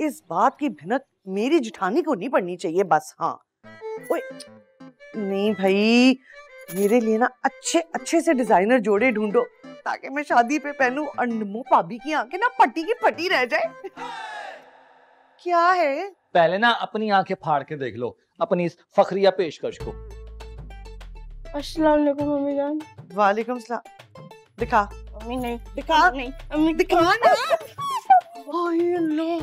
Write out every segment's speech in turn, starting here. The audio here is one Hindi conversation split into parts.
इस बात की भिनक मेरी जिठानी को नहीं पड़नी चाहिए बस। हाँ ओए नहीं भाई, मेरे लिए ना अच्छे अच्छे से डिजाइनर जोड़े ढूंढो ताकि मैं शादी पे पहनूं और नमो भाभी की आंखें ना पट्टी की पट्टी रह जाए। क्या है? पहले ना अपनी आंखें फाड़ के देख लो अपनी इस फखरिया पेशकश को। अस्सलाम वालेकुम मम्मी जान। वालेकुम सलाम। दिखा। मम्मी नहीं दिखा। नहीं मम्मी दिखा ना। हाय अल्लाह,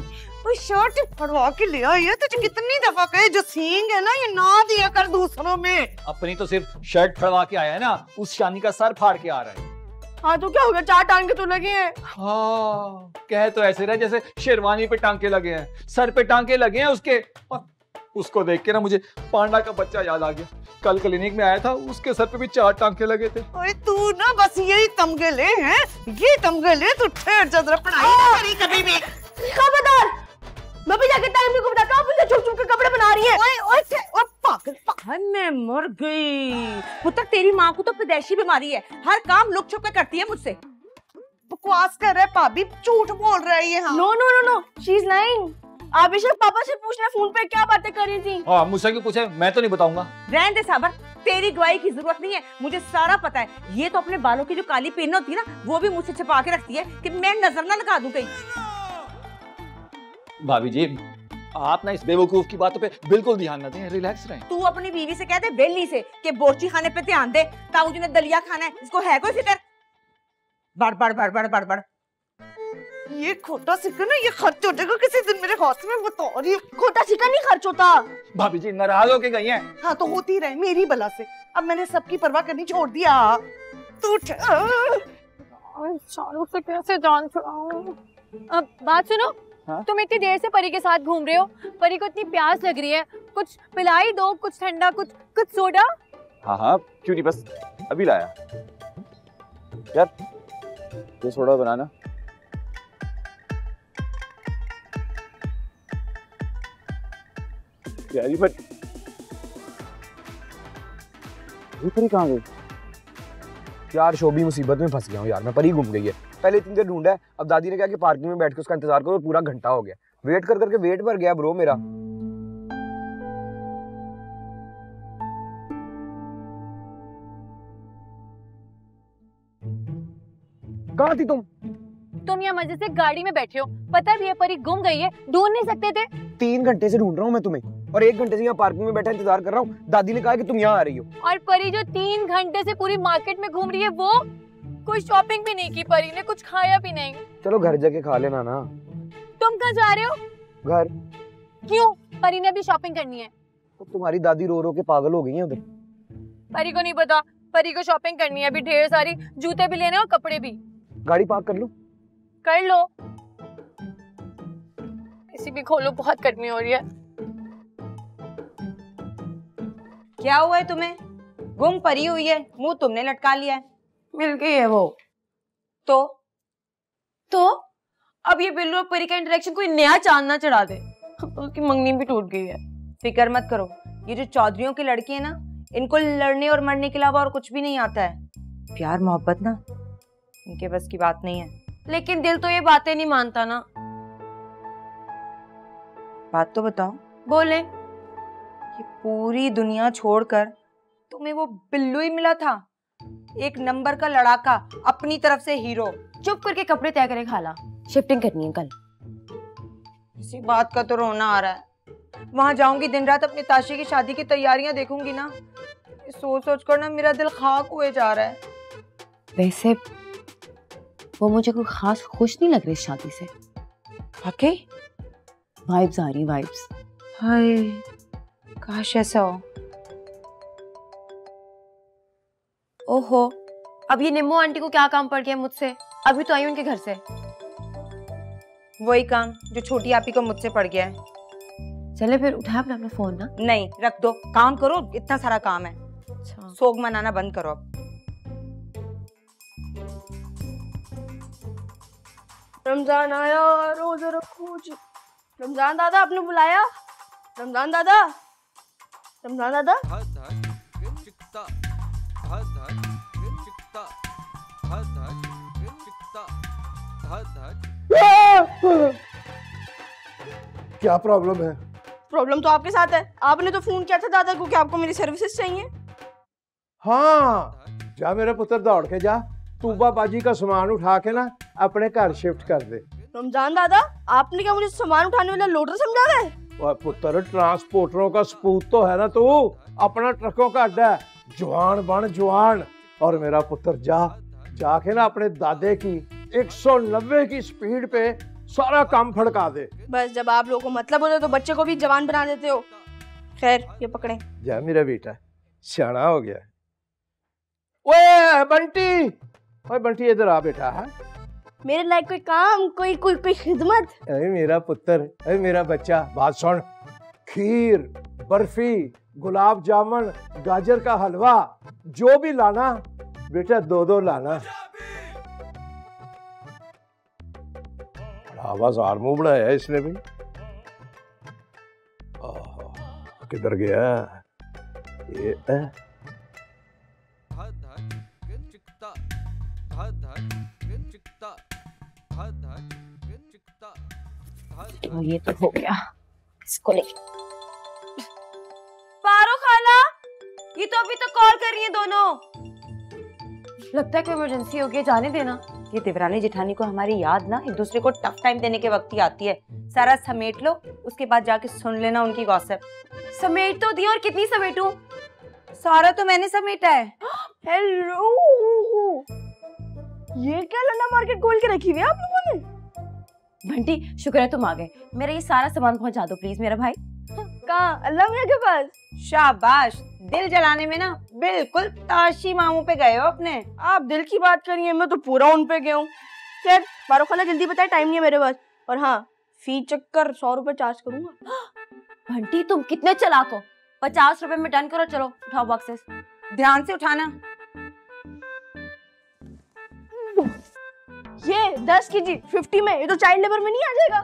वो शर्ट फड़वा के ले आई है। तुझे कितनी दफा कहे जो सींग है ना ये ना दिया कर दूसरों में। अपनी तो सिर्फ शर्ट फड़वा के आया है ना, उस शानी का सर फाड़ के आ रहा है। हाँ तो क्या होगा, 4 टांगे तो लगे हैं। हाँ कह तो ऐसे रहे जैसे शेरवानी पे टांके लगे हैं, सर पे टांके लगे हैं उसके। उसको देख के ना मुझे पांडा का बच्चा याद आ गया। कल क्लिनिक में आया था, उसके सर पे भी 4 टांके लगे थे। ओए तू ना बस यही तमगे ले हैं, ये तमगे ले। तू ठहर जा जरा, पढ़ाई ना करी कभी भी। खबरदार, मैं भी जाके टाइम को बताता हूँ। मुझे छुप छुप के कपड़े बना रही है। ओए ओए ओए पागल। मैं मर गई। पुत्र तेरी माँ को तो पैदाइशी बीमारी है, हर काम लुक छुप के करती है मुझसे। बकवास कर रहा है भाभी, झूठ बोल रहा है ये। हाँ no no no no, she is lying. आप बेशक पापा से पूछ ले फोन पे क्या बातें कर रही थी। हाँ मुझसे क्यों पूछे, मैं तो नहीं बताऊंगा। रहने दे साबर, तेरी गवाही की जरूरत नहीं है, मुझे सारा पता है। ये तो अपने बालों की जो काली पिन होती है ना, वो भी मुझसे छिपा के रखती है कि मैं नजर ना लगा दूं कहीं। भाभी जी आप ना इस बेवकूफ की बातों पे बिल्कुल ध्यान न दें, रिलैक्स रहें। तू अपनी बीवी से कह दे बेली से कि बोर्ची खाने पे ध्यान दे, ताऊ ने दलिया खाना है, इसको है कोई फिक्र? बड़ बड़ बड़ बड़ बड़ बड़। ये खोटा सिक्का ना ये खर्च हो जाएगा किसी दिन मेरे हाथ में, बता रही हूँ। खोटा सिक्का नहीं खर्च होता। भाभी जी नाराज होके गई हैं। हाँ तो होती रहे मेरी बला से, अब मैंने सबकी परवाह करनी छोड़ दिया। तू शाहरुख से कैसे जान छुड़ाऊं? अब बात सुनो। हाँ? तुम इतनी देर से परी के साथ घूम रहे हो, परी को इतनी प्यास लग रही है, कुछ पिलाई दो, कुछ ठंडा, कुछ सोडा। हाँ हाँ क्यों नहीं, बस अभी लाया यार। ये सोडा बनाना। यार ये परी कहाँ गई यार? शोभी मुसीबत में फंस गया हूँ यार मैं, परी घूम गई है। पहले इतनी देर ढूंढा है, अब दादी ने कहा कि पार्किंग में बैठ के उसका इंतजार करो, पूरा घंटा हो गया। वेट कर करके वेट भर गया ब्रो मेरा। कहाँ थी तुम यहाँ मजे से गाड़ी में बैठे हो, पता भी है परी गुम गई है, ढूंढ नहीं सकते थे? 3 घंटे से ढूंढ रहा हूँ मैं तुम्हें, और 1 घंटे से यहाँ पार्किंग में बैठा इंतजार कर रहा हूँ। दादी ने कहा कि तुम यहाँ आ रही हो। और परी जो 3 घंटे से पूरी मार्केट में घूम रही है, वो कोई शॉपिंग भी नहीं की परी ने, कुछ खाया भी नहीं। चलो घर जाके खा लेना ना। तुम कहाँ जा रहे हो? घर। क्यों? परी ने भी शॉपिंग करनी है। तो तुम्हारी दादी रो रो के पागल हो गई है उधर। परी को नहीं पता, परी को शॉपिंग करनी है अभी ढेर सारी, जूते भी लेने और कपड़े भी। गाड़ी पार्क कर लो। कर लो, इसी भी खोलो, बहुत गर्मी हो रही है। क्या हुआ है तुम्हें? गुम परी हुई है, मुंह तुमने लटका लिया है। मिल गई है वो। तो अब ये बिल्लू और परी का इंटरेक्शन कोई नया चांद ना चढ़ा दे। अब तो उसकी मंगनी भी टूट गई है। फिक्र मत करो, ये जो चौधरियों की लड़की है ना, इनको लड़ने और मरने के अलावा और कुछ भी नहीं आता है। प्यार मोहब्बत ना इनके बस की बात नहीं है। लेकिन दिल तो ये बातें नहीं मानता ना। बात तो बताओ। बोले। ये पूरी दुनिया छोड़कर तुम्हें वो बिल्लू ही मिला था, एक नंबर का लड़ाका, अपनी तरफ से हीरो। चुप करके कपड़े तय करे खाला, शिफ्टिंग करनी है कल। इसी बात का तो रोना आ रहा है। वहां जाऊंगी, दिन रात अपनी ताशी की शादी की तैयारियां देखूंगी ना, सोच सोच कर ना मेरा दिल खाक हुए जा रहा है। वैसे वो मुझे कोई खास खुश नहीं लग रही इस शादी से। वाकई वाइब्स आ रही, वाइब्स। हाय काश ऐसा हो। ओहो, अब ये निम्मो आंटी को क्या काम पड़ गया मुझसे? अभी तो आई उनके घर से। वही काम जो छोटी आपी को मुझसे पड़ गया है। चले फिर उठा अपना फोन ना। नहीं रख दो, काम करो, इतना सारा काम है। अच्छा। सोग मनाना बंद करो अब। रमजान आया, रोजा रखो जी। रमजान दादा आपने बुलाया? रमजान दादा, रमजान दादा। क्या प्रॉब्लम है? प्रॉब्लम तो आपके साथ है। आपने तो फोन किया था दादा को कि आपको मेरी सर्विसेज चाहिए। हाँ, जा मेरे पुत्र दौड़ के जा, तूबा बाजी का सामान उठा के ना अपने घर शिफ्ट कर दे। रमजान दादा, आपने क्या मुझे सामान उठाने वाला लोडर समझा रहा है? और पुत्र ट्रांसपोर्टरों का सपूत तो है ना तू, अपना ट्रकों का अड्डा है, जवान बन जवान। और मेरा पुत्र जाके ना अपने दादे की 190 की स्पीड पे सारा काम फड़का दे। बस जब आप लोगों को मतलब होता है तो बच्चे को भी जवान बना देते हो। खैर ये पकड़े। जा मेरा बेटा सियाना हो गया। ओए बंटी, ओए बंटी इधर आ बेटा। है मेरे लायक कोई काम, कोई खिदमत? अरे मेरा पुत्र, अरे मेरा बच्चा, बात सुन। खीर, बर्फी, गुलाब जामुन, गाजर का हलवा, जो भी लाना बेटा 2-2 लाना। बाजार मुंह बनाया इसने भी। किधर गया ये? तो ये तो हो गया, इसको ले। पारो खाला, ये तो अभी तक कॉल कर रही है दोनों। लगता है कोई इमरजेंसी हो गई, जाने देना। ये देवरानी जेठानी को हमारी याद ना एक दूसरे को टफ टाइम देने के वक्त ही आती है। सारा समेट लो, उसके बाद जाके सुन लेना उनकी गॉसिप। समेट तो दी, और कितनी समेटूं? सारा तो मैंने समेटा है। हेलो, ये क्या लंडा मार्केट खोल के रखी हुई है आप लोगों ने? बंटी शुक्र है तुम आ गए। मेरा ये सारा सामान पहुंचा दो प्लीज मेरा भाई। कहाँ? अल्लाह मियां के पास। शाबाश, दिल जलाने में ना बिल्कुल ताशी मामू पे गए हो अपने। आप दिल की बात करिए, मैं तो पूरा उन पे गया हूँ। खैर पारो खाला जल्दी बताए, टाइम नहीं है मेरे पास। और हाँ, फी चक्कर 100 रुपए चार्ज करूंगा। बंटी तुम कितने चालाक हो। 50 रुपए में डन करो। चलो उठाओ बॉक्सेस। ध्यान से उठाना। ये 10 कीजिए 50 में। ये तो चाइल्ड लेबर में नहीं आ जाएगा।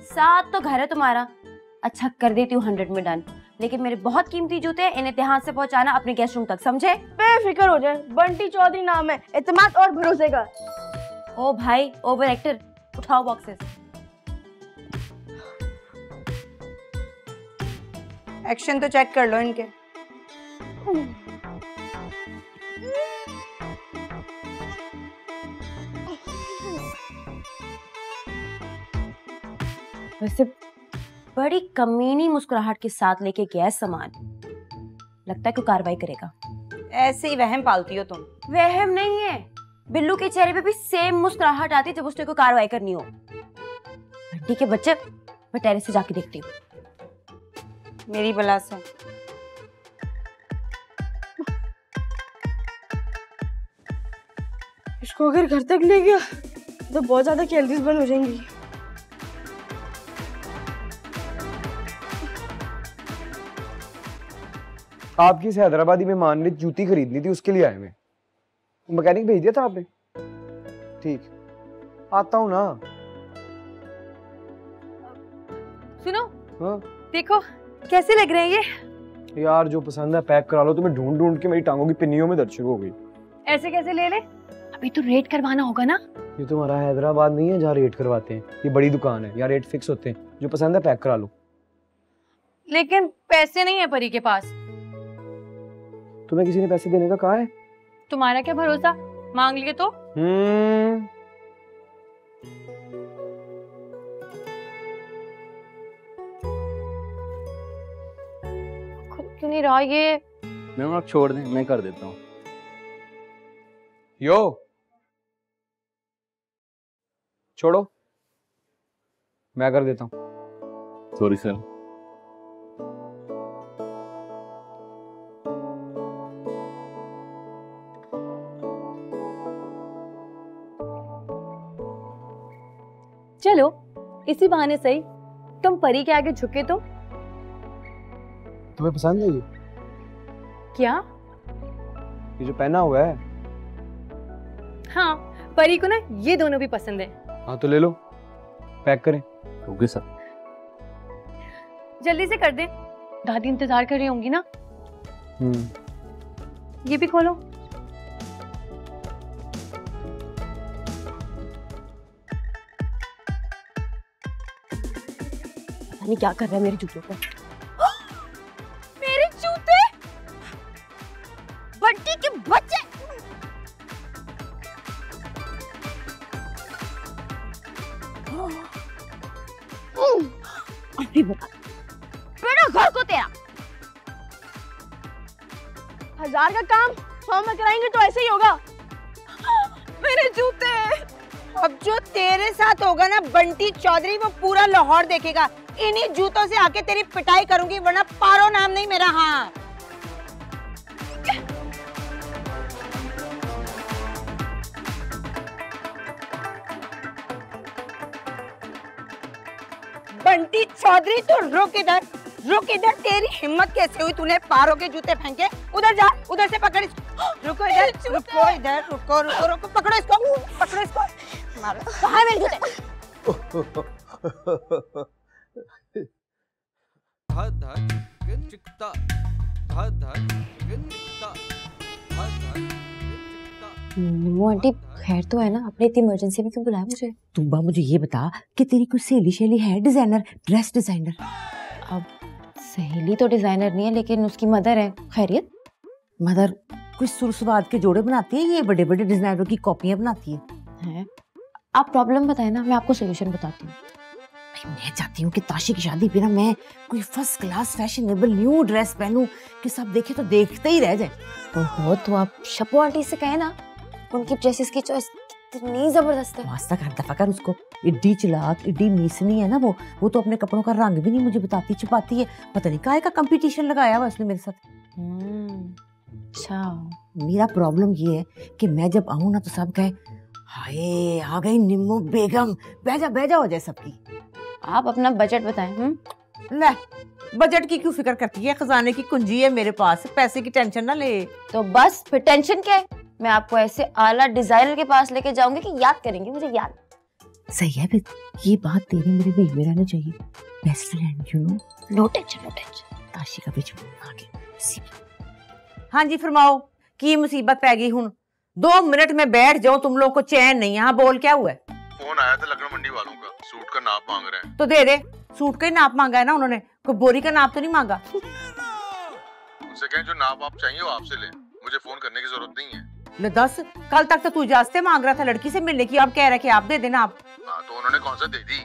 7 तो घर है तुम्हारा। अच्छा कर देती हूँ 100 में डन, लेकिन मेरे बहुत कीमती जूते हैं, इन्हें ध्यान से पहुंचाना अपने गेस्ट रूम तक, समझे? बेफिक्र हो जाए, बंटी चौधरी नाम है, इत्तेमाद और भरोसे का। ओ भाई ओवर एक्टर, उठाओ बॉक्सेस। एक्शन तो चेक कर लो इनके। वैसे बड़ी कमीनी मुस्कुराहट के साथ लेके गया सामान। लगता है कोई कार्रवाई करेगा। ऐसे ही वहम पालती हो तुम। वहम नहीं है, बिल्लू के चेहरे पे भी सेम मुस्कुराहट आती है जब उसने कोई कार्रवाई करनी हो। बंटी के बच्चे, मैं टेरेस से जाके देखती हूँ। मेरी बला से। इसको अगर घर तक ले गया तो बहुत ज्यादा कैलोरीज बर्न हो जाएंगी। आपकी इस हैदराबादी मेहमान ने जूती खरीदनी थी, उसके लिए आए मैं। मैकेनिक भेज दिया था आपने? ठीक, आता हूँ ना। सुनो, हाँ? देखो कैसे लग रहे हैं ये। यार जो पसंद है पैक करा लो। तुम्हें ढूंढ ढूंढ के मेरी टांगों की पिन्नियों में दर्द शुरू हो गई। ऐसे कैसे ले ले? अभी तो रेट करवाना होगा ना। ये तुम्हारा हैदराबाद नहीं है जहाँ रेट करवाते हैं, ये बड़ी दुकान है, यहाँ रेट फिक्स होते हैं। जो पसंद है पैक करा लो। लेकिन पैसे नहीं है परी के पास। तुम्हें किसी ने पैसे देने का कहा है? तुम्हारा क्या भरोसा, मांग लिए तो। खुद क्यों नहीं रहा ये? मैम आप छोड़ दें, मैं कर देता हूँ। यो छोड़ो, मैं कर देता हूँ। Sorry sir. चलो इसी बहाने सही तुम परी के आगे झुके तो। तुम्हें पसंद है ये? क्या? ये जो पहना हुआ है? हाँ, परी को ना ये दोनों भी पसंद है। हाँ तो ले लो, पैक करें। Okay sir. जल्दी से कर दे, दादी इंतजार कर रही होंगी ना। ये भी खोलो। पता नहीं क्या कर रहा है मेरे जूतों पर। मेरे जूते, बंटी के बच्चे। अभी बता बेटा घर को तेरा। 1000 का काम 100 में कराएंगे तो ऐसे ही होगा। मेरे जूते। अब जो तेरे साथ होगा ना बंटी चौधरी, वो पूरा लाहौर देखेगा। इन्हीं जूतों से आके तेरी पिटाई करूंगी, वरना पारो नाम नहीं मेरा। हाँ बंटी चौधरी, तू रुक इधर, रुक इधर। तेरी हिम्मत कैसे हुई तूने पारो के जूते फेंके? उधर जा, उधर से पकड़ इसको। रुको इधर, रुको इधर, रुको रुको रुको, पकड़ो इसको, पकड़ो इसको। मारो। कहाँ है मेरे जूते? वो आंटी खैर तो है ना? आपने इतनी इमरजेंसी में क्यों बुलाया मुझे? तुम बा मुझे ये बता कि तेरी कोई सहेली है डिजाइनर, ड्रेस डिजाइनर? अब सहेली तो डिजाइनर नहीं है, लेकिन उसकी मदर है। खैरियत? मदर कोई सुरसवाद के जोड़े बनाती है, ये बड़े बड़े डिजाइनरों की कॉपियां बनाती है? आप प्रॉब्लम बताए ना, मैं आपको सोल्यूशन बताती हूँ। मैं चाहती हूँ कि ताशी की शादी पे ना मैं कोई first class fashionable new dress पहनूं कि सब देखे तो देखते ही रह जाए। ओहो, तो आप शपो आंटी से कहे ना, उनकी ड्रेसेस की चॉइस कितनी जबरदस्त है। वास्ता कर दफा कर उसको। इड्डी चलाक, इड्डी मीसनी है ना वो तो अपने कपड़ों का रंग भी नहीं मुझे बताती, छुपाती है। पता नहीं काहे का कंपटीशन लगाया हुआ उसने मेरे साथ। अच्छा, मेरा प्रॉब्लम ये है कि मैं जब आऊँ ना तो सब कहे हाय आ गई निम्मो बेगम, बैजा हो जाए सबकी। आप अपना बजट बताएं। ले, बजट की क्यों फिक्र करती है? खजाने की कुंजी है मेरे पास, पैसे की टेंशन ना ले। तो बस फिर टेंशन क्या है? मैं आपको ऐसे आला डिजाइनर के पास लेके जाऊंगी कि याद करेंगे मुझे। याद सही है, फिर ये बात तेरी मेरे बीच में रहनी चाहिए। Best friend you know. No tension, no tension. Tashi का बीच में आगे। हाँ जी फरमाओ, की मुसीबत पै गई हुन? 2 मिनट में बैठ जाओ, तुम लोग को चैन नहीं। यहाँ बोल क्या हुआ है? फोन आया था लकड़ मंडी वालों का, सूट का नाप मांग रहे हैं। तो दे दे। सूट का ही नाप मांगा है ना उन्होंने, कोई बोरी का नाप तो नहीं मांगा। उनसे कहें जो नाप आप चाहिए वो आपसे ले, मुझे फोन करने की जरूरत नहीं है। ले 10, कल तक तो तू इजाजतें मांग रहा था लड़की से मिलने की, अब कह रहा है कि आप दे देना। आप हाँ तो उन्होंने कौन सा दे दी?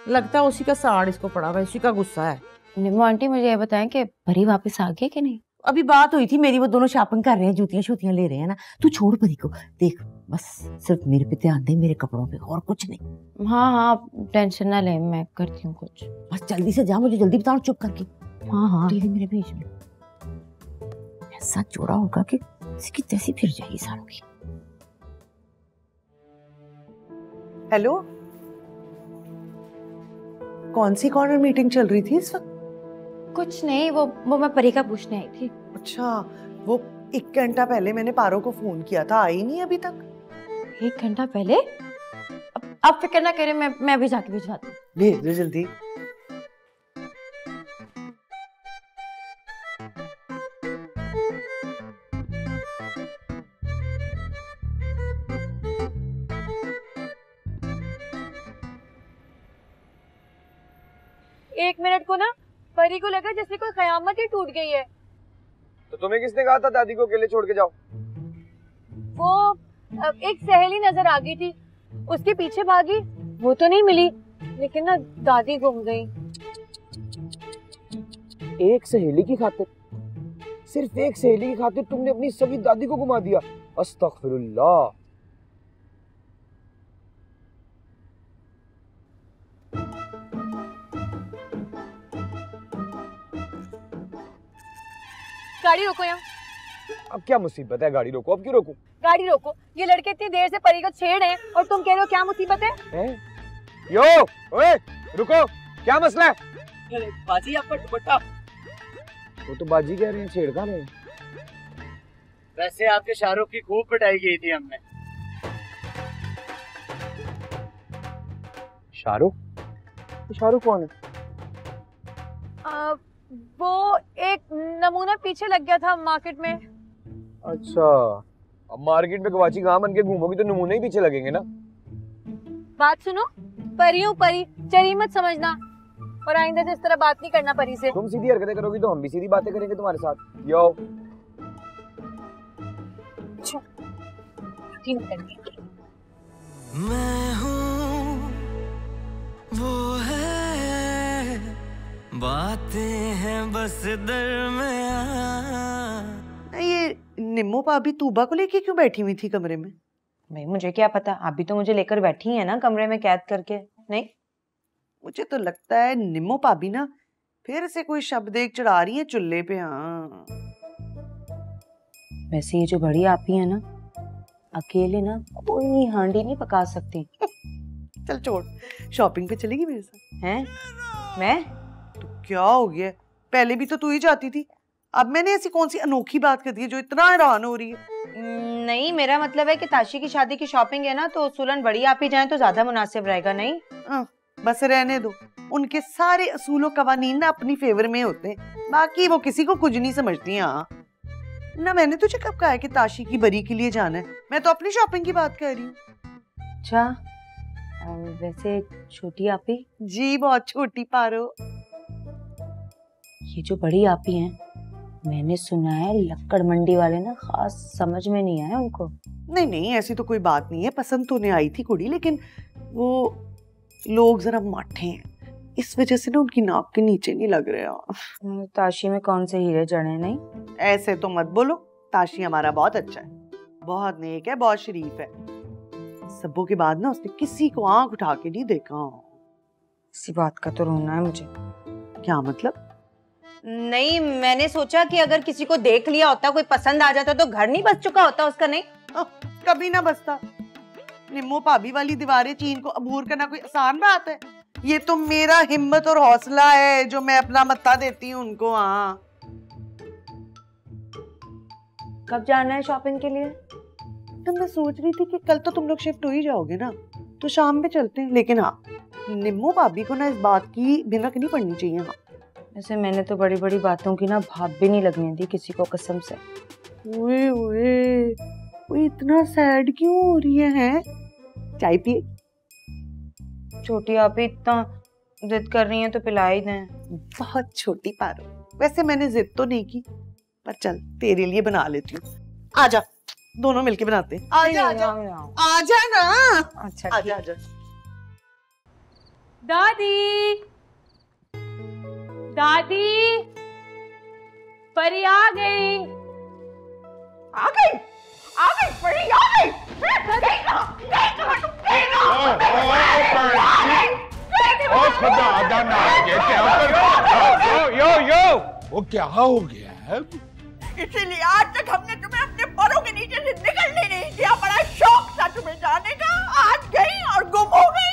लगता है उसी का साड़ इसको पड़ा हुआ, उसी का गुस्सा है। निम्मो आंटी मुझे ये बताएं कि परी वापस आ गई कि नहीं? अभी बात हुई थी मेरी, वो दोनों शॉपिंग कर रहे हैं, जूतियां शूतियां ले रहे हैं ना। तू छोड़ परी को, देख बस सिर्फ मेरे पे ध्यान दे, मेरे कपड़ों पे, और कुछ नहीं। हाँ, आप टेंशन ना लें, मैं करती हूँ कुछ। बस जल्दी से जा, मुझे जल्दी बताओ चुप करके। हाँ तेरे मेरे बीच में ऐसा जोड़ा होगा कि इसकी तैसी फिर जाएगी सारों की। हेलो, कौन सी कॉर्नर मीटिंग चल रही थी इस वक्त? कुछ नहीं, वो मैं परी का पूछने आई थी। अच्छा, वो 1 घंटा पहले मैंने पारो को फोन किया था, आई नहीं अभी तक। 1 घंटा पहले? अब फिक्र ना करें, मैं अभी जाके भिजवाती हूँ। भेज दे जल्दी। एक मिनट को ना परी को लगा जैसे कोई कयामत ही टूट गई है। तो तुम्हें किसने कहा था दादी को अकेले छोड़ के जाओ? वो एक सहेली नजर आ गई थी, उसके पीछे भागी, वो तो नहीं मिली, लेकिन ना दादी गुम गई। एक सहेली की खातिर, सिर्फ एक सहेली की खातिर तुमने अपनी सगी दादी को गुमा दिया? अस्तगफिरुल्लाह। गाड़ी रोको यहाँ। अब क्या मुसीबत है? गाड़ी रोको। अब क्यों रोकूं? गाड़ी रोको, ये लड़के इतनी देर से परी को छेड़ हैं और तुम कह रहे हो क्या मुसीबत है? यो, ओए, रुको, क्या मसला है? बाजी आपका दुपट्टा। वो तो बाजी कह रहे हैं, छेड़ कहाँ रहे हैं? वैसे आपके शाहरुख की खूब पिटाई की थी हमने। शाहरुख? शाहरुख कौन है? वो एक नमूना पीछे लग गया था मार्केट में। अच्छा, अब मार्केट में गवाची कहाँ बन के घूमोगी तो नमूने ही पीछे लगेंगे ना। बात सुनो, परी हूँ परी, चली मत समझना, और आइंदा से इस तरह बात नहीं करना परी से। तुम सीधी हरकतें करोगी तो हम भी सीधी बातें करेंगे तुम्हारे साथ। यो मैं हूँ वो है, बातें हैं बस दरमियां। ये निम्मो भाभी तूबा को लेके क्यों बैठी हुई थी कमरे में? भाई मुझे क्या पता, अभी तो मुझे लेकर बैठी है ना कमरे में कैद करके। नहीं, मुझे तो लगता है निम्मो भाभी ना फिर से कोई शब्द एक चढ़ा रही है चुल्ले पे। हाँ, वैसे ये जो बड़ी आपी है ना, अकेले ना कोई हांडी नहीं पका सकती। चल छोड़, शॉपिंग पे चलेगी मेरे साथ? हैं? मैं? तो क्या हो गया, पहले भी तो तू ही जाती थी, अब मैंने ऐसी कौन सी अनोखी बात कर दी है जो इतना हैरान हो रही है? नहीं, मेरा मतलब है कि ताशी की शादी की शॉपिंग है ना, तो सुलन बड़ी आप ही जाए तो ज्यादा मुनासिब रहेगा। नहीं बस रहने दो, उनके सारे असूलों कवानीन ना अपनी फेवर में होते हैं, बाकी वो किसी को कुछ नहीं समझती। हाँ ना, मैंने तुझे कब कहा है कि ताशी की बरी के लिए जाना है? मैं तो अपनी शॉपिंग की बात कर रही हूँ। अच्छा, वैसे छोटी आपी? जी बहुत छोटी पारो। ये जो बड़ी आपी हैं, मैंने सुना है लक्कड़ मंडी वाले ना खास समझ में नहीं आया उनको। नहीं नहीं, ऐसी तो कोई बात नहीं है, पसंद तो नहीं आई थी कुड़ी, लेकिन वो लोग जरा माठे हैं, इस वजह से ना उनकी नाक के नीचे नहीं लग रहे। ताशी में कौन से हीरे जड़े? नहीं ऐसे तो मत बोलो, ताशी हमारा बहुत अच्छा है, बहुत नेक है, बहुत शरीफ है। सबों के बाद ना उसने किसी को आंख उठा के नहीं देखा। इसी बात का तो रोना है मुझे। क्या मतलब? नहीं, मैंने सोचा कि अगर किसी को देख लिया होता, कोई पसंद आ जाता तो घर नहीं बस चुका होता उसका। नहीं कभी ना बसता। निम्मो भाभी वाली दीवारें चीन को अबूर करना कोई आसान बात है? ये तो मेरा हिम्मत और हौसला है जो मैं अपना मत्था देती हूँ उनको। हाँ, कब जाना है शॉपिंग के लिए? तो मैं सोच रही थी कि कल तो तुम लोग शिफ्ट हो ही जाओगे ना, तो शाम में चलते हैं। लेकिन हाँ, निम्मो भाभी को ना इस बात की भिनक नहीं पड़नी चाहिए। हाँ, वैसे मैंने तो बड़ी बड़ी बातों की ना भाप भी नहीं लगने दी किसी को, कसम से। ओए ओए, वो इतना सैड क्यों हो रही है? चाय पिए? छोटी आप ही इतना जिद कर रही हैं तो पिला ही दें। बहुत छोटी पारो, वैसे मैंने जिद तो नहीं की, पर चल तेरे लिए बना लेती हूँ। आजा, दोनों मिलके बनाते हैं। आजा आजा आजा ना। अच्छा आजा आजा। दादी, दादी, परी आ गई। आ गई, आ गई, परी आ गई। वो क्या हो गया है? इसीलिए आज तक हमने तुम्हें अपने पैरों के नीचे से निकलने नहीं दिया। बड़ा शौक था तुम्हें जाने का, आज गई और गुम हो गई।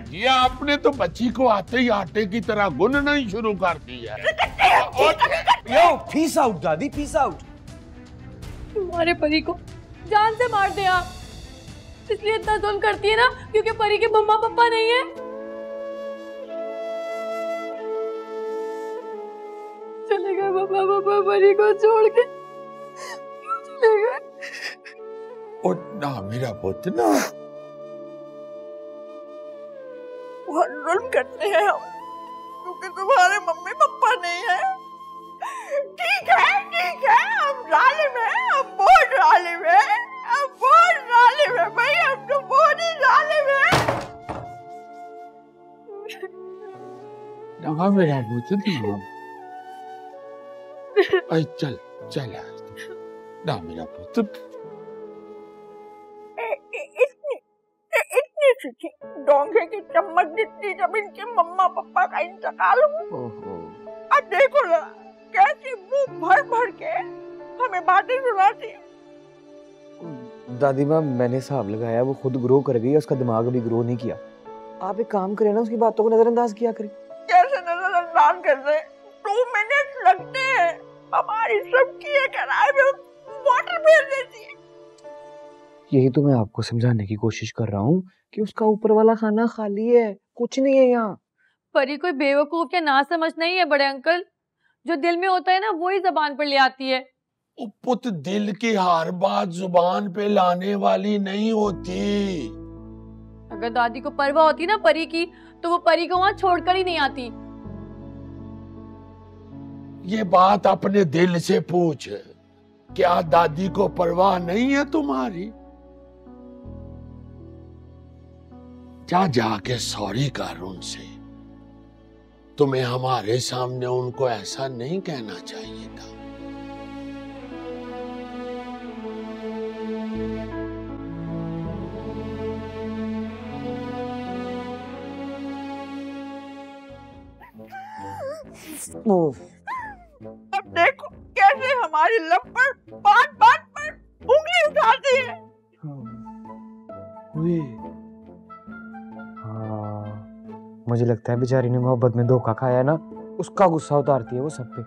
जी आपने तो बच्ची को आते ही आटे की तरह गुनना ही शुरू कर दिया। यो, पीस आउट दादी, पीस आउट। तुम्हारे परी को जान से मार दे आप, इसलिए इतना जुल्म करती है ना क्योंकि परी के मम्मा पापा नहीं है। चले गए पापा, पापा परी को छोड़ के क्यों चले गए? ओ ना मेरा पुत्र ना, बहुत जुल्म करते हैं हम, क्योंकि तुम्हारे मम्मी पापा नहीं है। ठीक है, हम जालिम हैं, हम बहुत जालिम हैं, हम बहुत जालिम हैं भाई, हम तो बहुत ही जालिम हैं। ना मेरा पुत्र ना, चल चल ना मेरा पुत्र। इतनी डोंगे की चम्मच जितनी जब इनके मम्मा पापा का इंतकाल हुआ, अब देखो ना कैसी मुंह भर भर के हमें बातें सुनाती। दादी माँ, मैंने हिसाब लगाया वो खुद ग्रो कर गई, उसका दिमाग अभी ग्रो नहीं किया। आप एक काम करें ना, उसकी बातों को नजरअंदाज किया करें। कैसे नजरअंदाज कर रहे? 2 मिनट लगते हैं, हमारी सबकी ये किराए में वाटर भेज देती है। यही तो मैं आपको समझाने की कोशिश कर रहा हूँ कि उसका ऊपर वाला खाना खाली है, कुछ नहीं है यहाँ। परी कोई बेवकूफ या ना समझ नहीं है बड़े अंकल, जो दिल में होता है ना वही जबान पर ले आती है। पुत, दिल की हर बात जुबान पे लाने वाली नहीं होती। अगर दादी को परवाह होती ना परी की, तो वो परी को वहां छोड़कर ही नहीं आती। ये बात अपने दिल से पूछ, क्या दादी को परवाह नहीं है तुम्हारी? जा जाके सॉरी कर उनसे। तुम्हें हमारे सामने उनको ऐसा नहीं कहना चाहिए था। अब देखो कैसे हमारी लब पर बात बात पर उंगली उठाती है। हाँ, मुझे लगता है बेचारी ने मोहब्बत में धोखा खाया है ना, उसका गुस्सा उतारती है वो सब पे।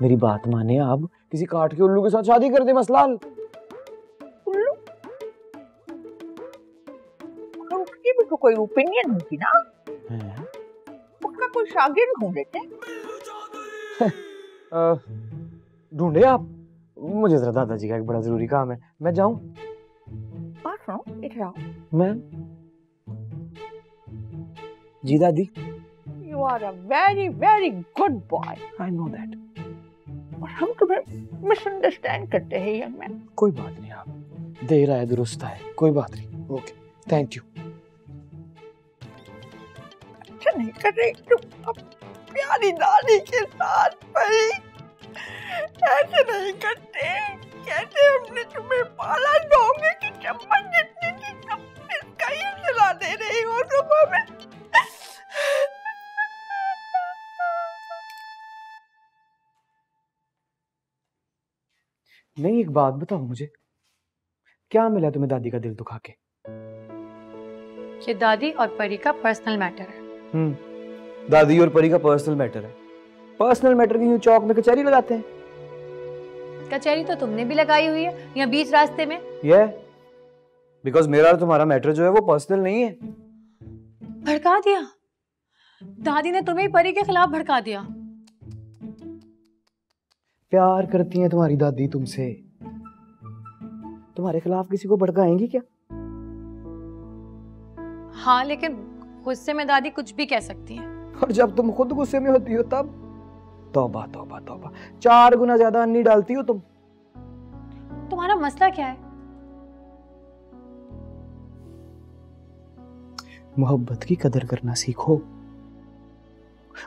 मेरी बात माने, अब किसी काट के उल्लू के साथ शादी कर दे मसलाल। उल्लू? उसकी भी तो कोई ओपिनियन होगी ना? उसका कोई शागिर्द ढूंढ लेते। ढूंढे आप? मुझे जरा दादाजी का एक बड़ा जरूरी काम है, मैं जाऊं? बात सुनो, इधर आओ। मैं? जी दादी। You are a very very good boy. I know that. और हम तुम्हें मिसअंडरस्टैंड करते हैं यंग मैन। कोई बात नहीं, आप देर आए दुरुस्त आए, कोई बात नहीं। Okay, thank you. अच्छा नहीं कर रही तुम अब प्यारी दादी के साथ परी, ऐसे नहीं करते। कहते हमने तुम्हें पाला डोंगे की चम्मच जितनी थी, सब इसका ही सिला दे रही हो तुम हमें। नहीं, एक बात बताओ मुझे, क्या मिला तुम्हें दादी का दिल दुखा के? ये दादी और परी का पर्सनल मैटर है। दादी और परी का पर्सनल मैटर है। पर्सनल मैटर की यूं चौक में कचहरी लगाते हैं? कचहरी तो तुमने भी लगाई हुई है यहाँ बीच रास्ते में। ये बिकॉज मेरा और तुम्हारा मैटर जो है वो पर्सनल नहीं है। भड़का दिया दादी ने तुम्हें परी के खिलाफ भड़का दिया। प्यार करती है तुम्हारी दादी तुमसे, तुम्हारे खिलाफ किसी को भड़काएंगी क्या? हाँ, लेकिन गुस्से में दादी कुछ भी कह सकती हैं। और जब तुम खुद गुस्से में होती हो तब? तौबा तौबा तौबा, 4 गुना ज्यादा अन्नी डालती हो तुम। तुम्हारा मसला क्या है? मोहब्बत की कदर करना सीखो,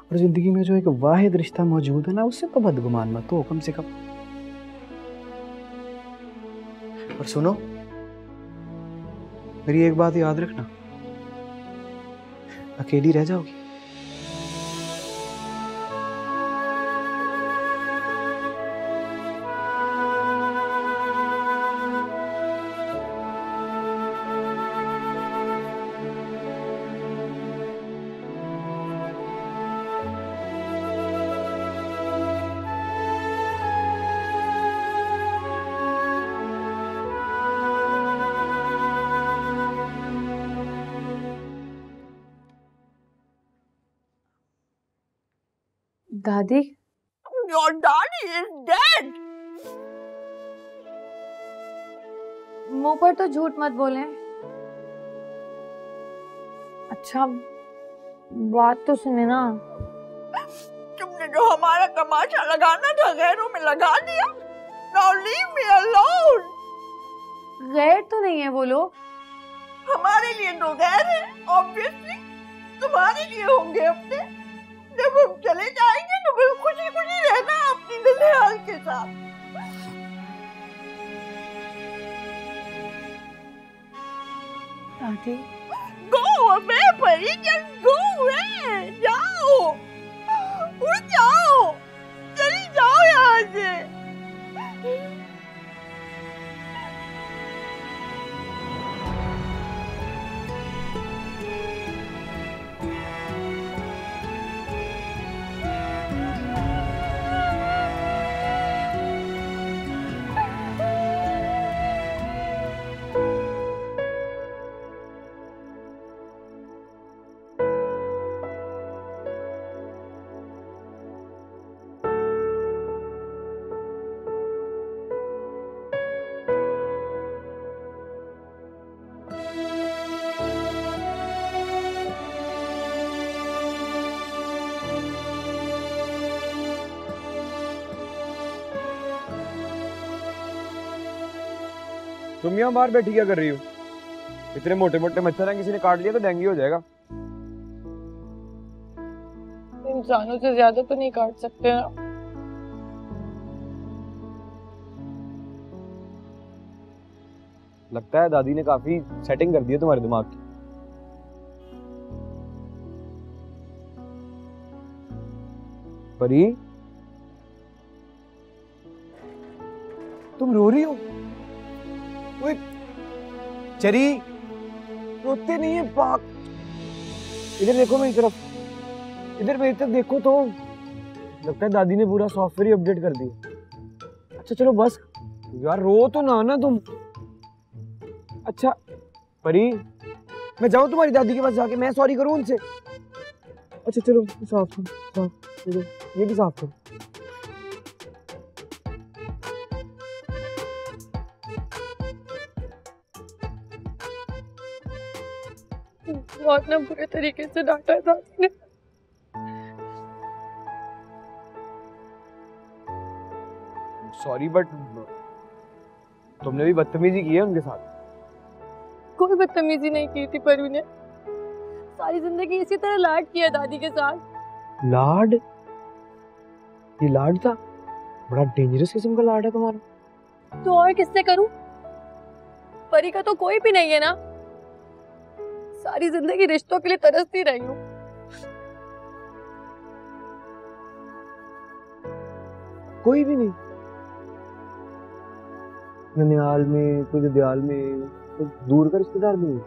और जिंदगी में जो एक वाहिद रिश्ता मौजूद है ना, उससे तो बदगुमान मत हो कम से कम। और सुनो, मेरी एक बात याद रखना, अकेली रह जाओगी। दादी? Your daddy is dead. मुंह पर तो झूठ मत बोलें। अच्छा बात तो सुने ना। तुमने जो हमारा तमाशा लगाना था गैरों में लगा दिया। Now leave me alone. गैर तो नहीं है वो लोग। हमारे लिए तो गैर है, obviously। तुम्हारे लिए होंगे अपने। जब हम चले जाएंगे तो बिल्कुल खुशी खुशी रहना अपनी दुल्हन के साथ। दादी Go away, परी, just go away. जाओ, उड़ जाओ, चली जाओ यहाँ से। तुम यहाँ बाहर बैठी क्या कर रही हो? इतने मोटे मोटे मच्छर हैं, किसी ने काट लिया तो डेंगू हो जाएगा। इंसानों से ज्यादा तो नहीं काट सकते ना। लगता है दादी ने काफी सेटिंग कर दी है तुम्हारे दिमाग की। परी, तुम रो रही हो? ओए चरी, रोते नहीं है पाक। इधर देखो मेरी तरफ, इधर मेरी तरफ देखो तो। लगता है दादी ने पूरा सॉफ्टवेयर ही अपडेट कर दिया। अच्छा चलो बस यार, रो तो ना तुम। अच्छा परी, मैं जाऊं तुम्हारी दादी के पास जाके मैं सॉरी करूं उनसे? अच्छा चलो साफ करो, चलो ये भी साफ करो। बहुत ना बुरे तरीके से डांटा है दादी ने। सॉरी बट तुमने भी बदतमीजी की है उनके साथ। कोई बदतमीजी नहीं की थी परी ने। सारी जिंदगी इसी तरह लाड किया दादी के साथ। लाड? ये लाड था? बड़ा डेंजरस किस्म का लाड है तुम्हारा। तो और किससे करूं? परी का तो कोई भी नहीं है ना। सारी जिंदगी रिश्तों के लिए तरसती रही हूँ। कोई भी नहीं? ननिहाल में, कोई ददियाल में, कोई दूर का रिश्तेदार भी नहीं?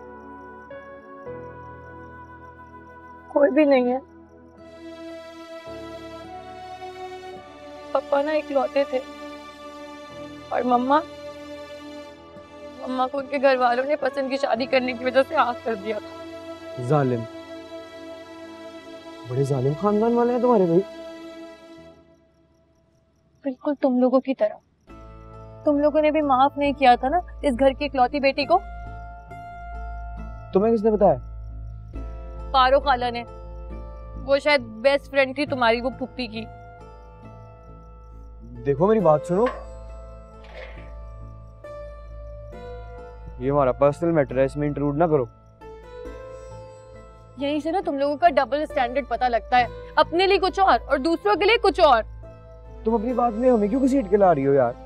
कोई भी नहीं है। पापा ना इकलौते थे और मम्मा को उनके घर वालों ने पसंद की शादी करने की वजह से आग कर दिया था। जालिम, बड़े जालिम खानदान वाले हैं तुम्हारे भाई। बिल्कुल तुम लोगों की तरह। तुम लोगों ने भी माफ नहीं किया था ना इस घर की इकलौती बेटी को। तुम्हें किसने बताया? पारो खाला ने। वो शायद बेस्ट फ्रेंड थी तुम्हारी, वो पुप्पी की। देखो मेरी बात सुनो, ये हमारा पर्सनल मैटर है, इसमें इंटरूड ना करो। यहीं से ना तुम लोगों का डबल स्टैंडर्ड पता लगता है। अपने लिए कुछ और दूसरों के लिए कुछ और। तुम अपनी बात में हमें क्यों घसीट के ला रही हो यार?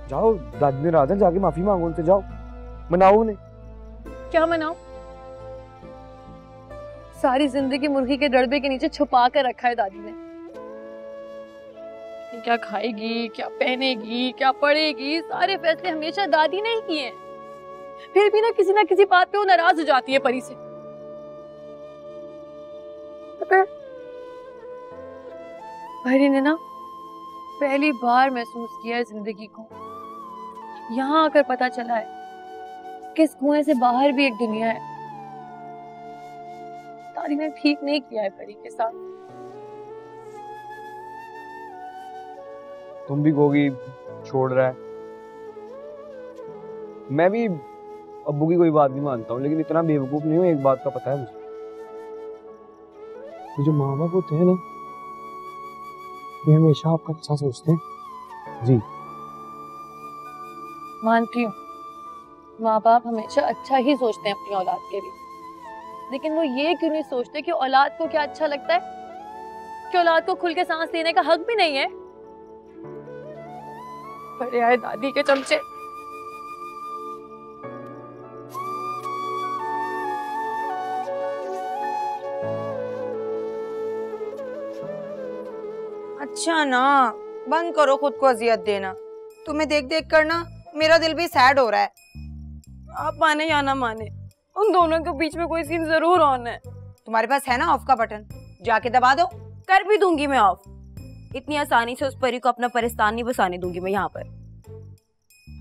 जाओ, दादी ने रात है, जाके माफी मांगो उनसे, जाओ मनाओ उन्हें। क्या मनाओ? सारी जिंदगी मुर्गी के दड़बे के नीचे छुपा कर रखा है दादी ने। क्या खाएगी, क्या पहनेगी, क्या पढ़ेगी, सारे फैसले हमेशा दादी ने ही किए हैं। फिर भी ना किसी बात पे वो नाराज हो जाती है परी से। परी ने ना पहली बार महसूस किया है जिंदगी को। यहाँ आकर पता चला है कि इस कुएं से बाहर भी एक दुनिया है। दादी ने ठीक नहीं किया है परी के साथ। तुम भी गोगी छोड़ रहा है। मैं भी अब्बू की कोई बात नहीं मानता हूँ, लेकिन इतना बेवकूफ नहीं हूँ, एक बात का पता है मुझे। ये जो माँ बाप होते हैं ना, ये हमेशा आपका अच्छा सोचते हैं। जी मानती हूँ, माँ बाप हमेशा अच्छा ही सोचते हैं अपनी औलाद के लिए, लेकिन वो ये क्यों नहीं सोचते कि औलाद को क्या अच्छा लगता है, कि औलाद को खुल के सांस लेने का हक भी नहीं है। बड़े आए दादी के चमचे। अच्छा ना, बंद करो खुद को अजियत देना। तुम्हें देख देख कर ना मेरा दिल भी सैड हो रहा है। आप माने या ना माने, उन दोनों के बीच में कोई सीन जरूर ऑन है। तुम्हारे पास है ना ऑफ का बटन, जाके दबा दो। कर भी दूंगी मैं ऑफ। इतनी आसानी से उस परी को अपना परिस्तान नहीं बसाने दूंगी मैं यहाँ पर।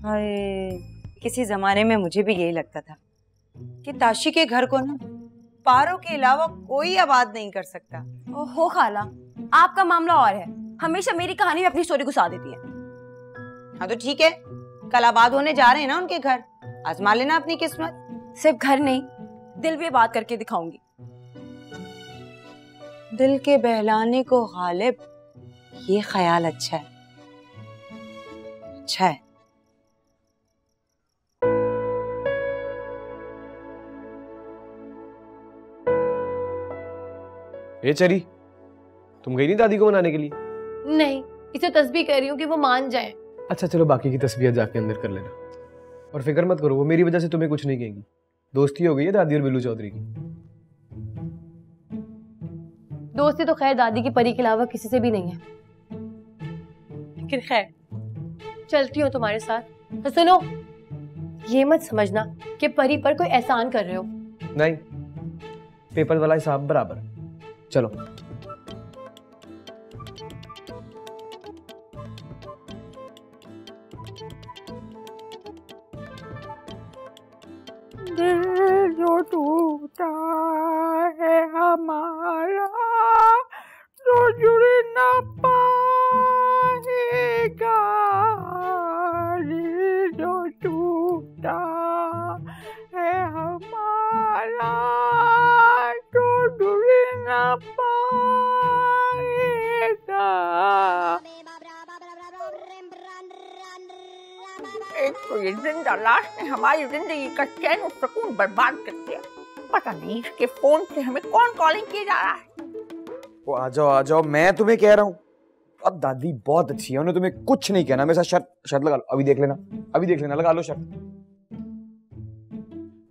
हाय, किसी जमाने में मुझे भी यही लगता था कि ताशी के घर को ना पारो के अलावा कोई आबाद नहीं कर सकता। ओहो खाला, आपका मामला और है। हमेशा मेरी कहानी में अपनी स्टोरी घुसा देती है। हाँ तो ठीक है, कल आबाद होने जा रहे हैं ना उनके घर, आजमा लेना अपनी किस्मत। सिर्फ घर नहीं, दिल भी बात करके दिखाऊंगी। दिल के बहलाने को गालिब, ये ख्याल अच्छा है, अच्छा है। ये चरी, तुम गई नहीं दादी को मनाने के लिए? नहीं, इसे तस्बीह कर रही हूँ कि वो मान जाए। अच्छा चलो, बाकी की तस्बीह जाके अंदर कर लेना, और फिक्र मत करो, वो मेरी वजह से तुम्हें कुछ नहीं कहेंगी। दोस्ती हो गई है दादी और बिल्लू चौधरी की। दोस्ती तो खैर दादी की परी के अलावा किसी से भी नहीं है, लेकिन खैर चलती हूँ तुम्हारे साथ। तो सुनो, ये मत समझना कि परी पर कोई एहसान कर रहे हो। नहीं, पेपर वाला हिसाब बराबर। चलो। दिल जो टूटा है हमारा, जो जुड़ ना पाएगा। दिल जो टूटा है हमारा, जो जुड़ ना पाएगा। एक तो ये जिंदा लाश ने हमारी जिंदगी का चैन और सुकून बर्बाद कर दिया। पता नहीं इसके फोन से हमें कौन कॉलिंग किए जा रहा है। वो आ जाओ, मैं तुम्हें कह रहा हूँ। अब दादी बहुत अच्छी है, उन्हें तुम्हें कुछ नहीं कहना। मेरे साथ शर्त लगा लो, अभी देख लेना, लगा लो शर्त।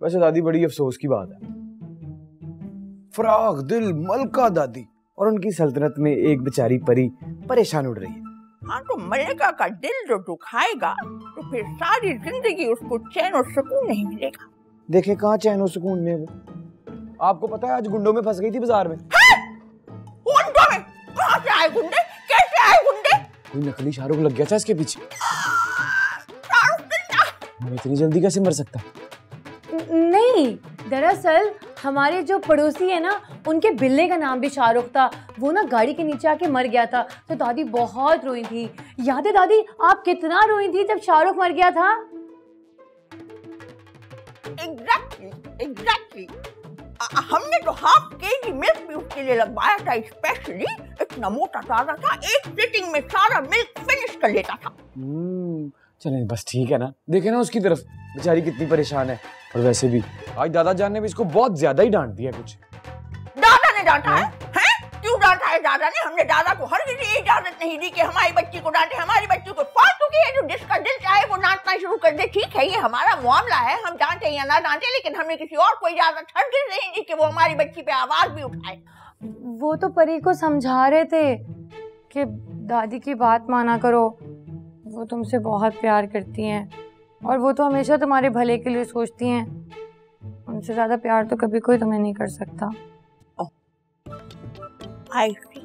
वैसे दादी बड़ी अफसोस की बात है, फराग दिल मलका दादी और उनकी सल्तनत में एक बेचारी परी परेशान उड़ रही है। हाँ, तो मलिका का दिल जो दुखाएगा तो फिर सारी जिंदगी उसको चैन और सुकून नहीं मिलेगा। देखे कहाँ चैन और सुकून में वो। आपको पता है आज गुंडों में फंस गई थी बाजार में। गुंडों में? कहाँ से आए गुंडे? कैसे आए गुंडे? कोई नकली शाहरुख लग गया था इसके पीछे। मैं इतनी जल्दी कैसे मर सकता? नहीं, दरअसल हमारे जो पड़ोसी है ना, उनके बिल्ले का नाम भी शाहरुख था। वो ना गाड़ी के नीचे आके मर गया था, तो दादी बहुत रोई थी। याद है दादी, आप कितना रोई थी जब शाहरुख मर गया था? एग्जैक्टली। हमने तो हाफ केजी मिल्क भी उसके लिए लगवाया था स्पेशली। इतना मोटा ताजा था, एक सिटिंग में सारा मिल्क फिनिश कर लेता था। चलें बस ठीक है ना, देखे ना उसकी तरफ, बेचारी कितनी परेशान है। और वैसे भी आज दादा जान ने भी इसको बहुत ज्यादा ही डांट दिया कुछ। दादा ने डांटा है? क्यों डांटा है दादा ने? हमने दादा को हर किसी इजाजत नहीं दी कि हमारी बच्ची को डांटे। हमारी बच्ची को फालतू की है, जो जिसका दिल चाहे वो डांटना शुरू कर दे। ठीक है, ये हमारा मामला है, हम डांटे या ना डांटे, लेकिन हमने किसी और को इजाजत हरगिज़ नहीं दी कि वो हमारी बच्ची पे आवाज भी उठाए। वो तो परी को समझा रहे थे कि दादी की बात माना करो, वो तुमसे बहुत प्यार करती हैं और वो तो हमेशा तुम्हारे भले के लिए सोचती हैं। उनसे ज्यादा प्यार तो कभी कोई तुम्हें नहीं कर सकता। I see.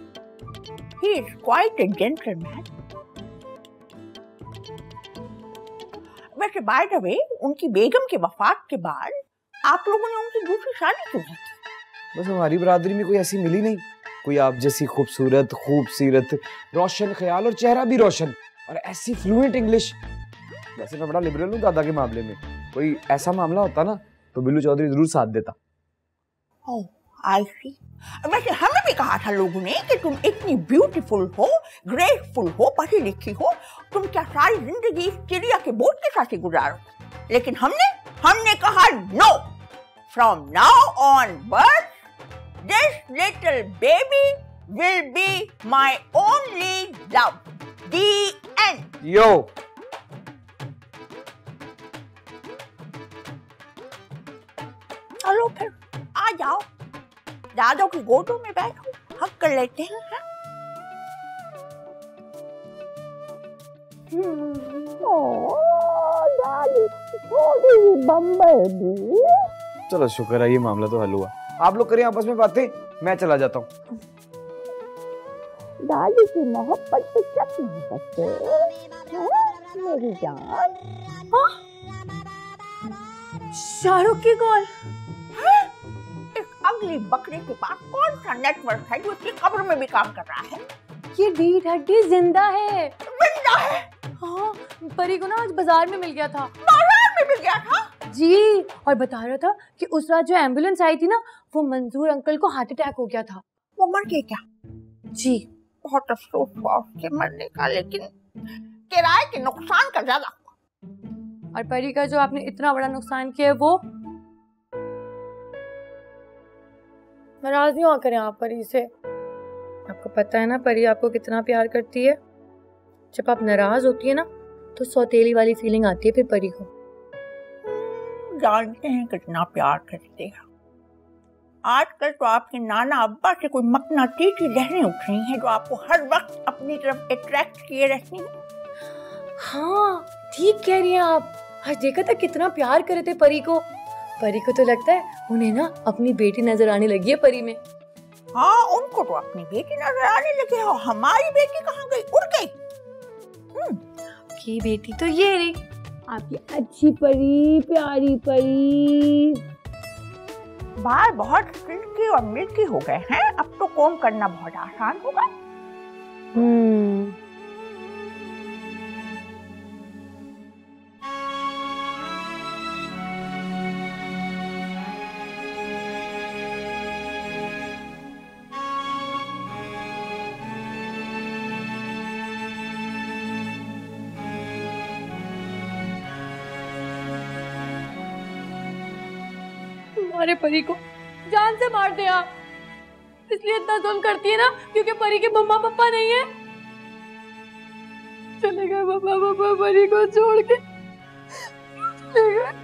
He is quite a gentleman. वैसे बाय द वे, उनकी बेगम के वफात के बाद आप लोगों ने उनकी दूसरी शादी क्यों की? बस हमारी बरादरी में कोई ऐसी मिली नहीं, कोई आप जैसी खूबसूरत, खूबसीरत, रोशन ख्याल और चेहरा भी रोशन और ऐसी फ्लुएंट इंग्लिश। वैसे मैं बड़ा लिबरल हूँ दादा के मामले में, कोई ऐसा मामला होता ना तो बिल्लू चौधरी जरूर साथ देता। ओह, आई सी। वैसे हमें भी कहा था लोगों ने कि तुम इतनी ब्यूटीफुल हो, ग्रेसफुल हो, पढ़ी लिखी हो, तुम क्या सारी जिंदगी इस चिड़िया के बोझ के साथ ही गुजारो। लेकिन हमने कहा no, from now onward this little baby will be my only love. The end. यो चलो फिर आ जाओ, दादों की गोदों में बैठो, हक कर लेते हैं। चलो शुक्र है ये मामला तो हल हुआ। आप लोग करें आपस में बातें, मैं चला जाता हूँ। दादी की मोहब्बत से चक नहीं सकते मेरी जान। शाहरुख की कॉल। अगली बकरी के पास कौन सा नेटवर्क है जो उसकी कब्र में भी काम कर रहा है? ये ढीठ हड्डी जिंदा है। जिंदा है? हाँ, परी को ना आज बाजार में मिल गया था। बाजार में मिल गया था? जी, और बता रहा था कि उस रात जो एम्बुलेंस आई थी ना, वो मंजूर अंकल को हार्ट अटैक हो गया था। वो मर गए क्या? जी। बहुत अफसोस हुआ उसके मरने का, लेकिन किराए के नुकसान का ज्यादा हुआ। और परी का जो आपने इतना बड़ा नुकसान किया है वो नाराज नहीं हुआ करें आप परी से। आपको पता है ना परी आपको कितना प्यार करती है। जब आप नाराज होती है ना तो सौतेली वाली फीलिंग आती है फिर परी को। जानते हैं कितना प्यार करते हैं। आजकल तो आपके नाना अब्बा से कोई मकनातीसी लहरें उठ रही हैं जो आपको हर वक्त अपनी तरफ अट्रैक्ट किए रहती हैं। हाँ ठीक कह रही हैं आप। आज देखा था कितना प्यार करे थे परी को। परी को तो लगता है उन्हें ना अपनी बेटी नजर आने लगी है परी में। हाँ उनको तो अपनी बेटी नजर आने लगी है। हमारी बेटी कहाँ गई? उड़ गई। की बेटी तो ये रही आपकी अच्छी परी, प्यारी परी। बाल बहुत सिल्की और मिल्की हो गए हैं। अब तो कोम करना बहुत आसान होगा। अरे परी को जान से मार दे आप। इसलिए इतना जुल्म करती है ना क्योंकि परी के मम्मा पापा नहीं है। चले गए मम्मा पापा परी को छोड़ के। चले गए।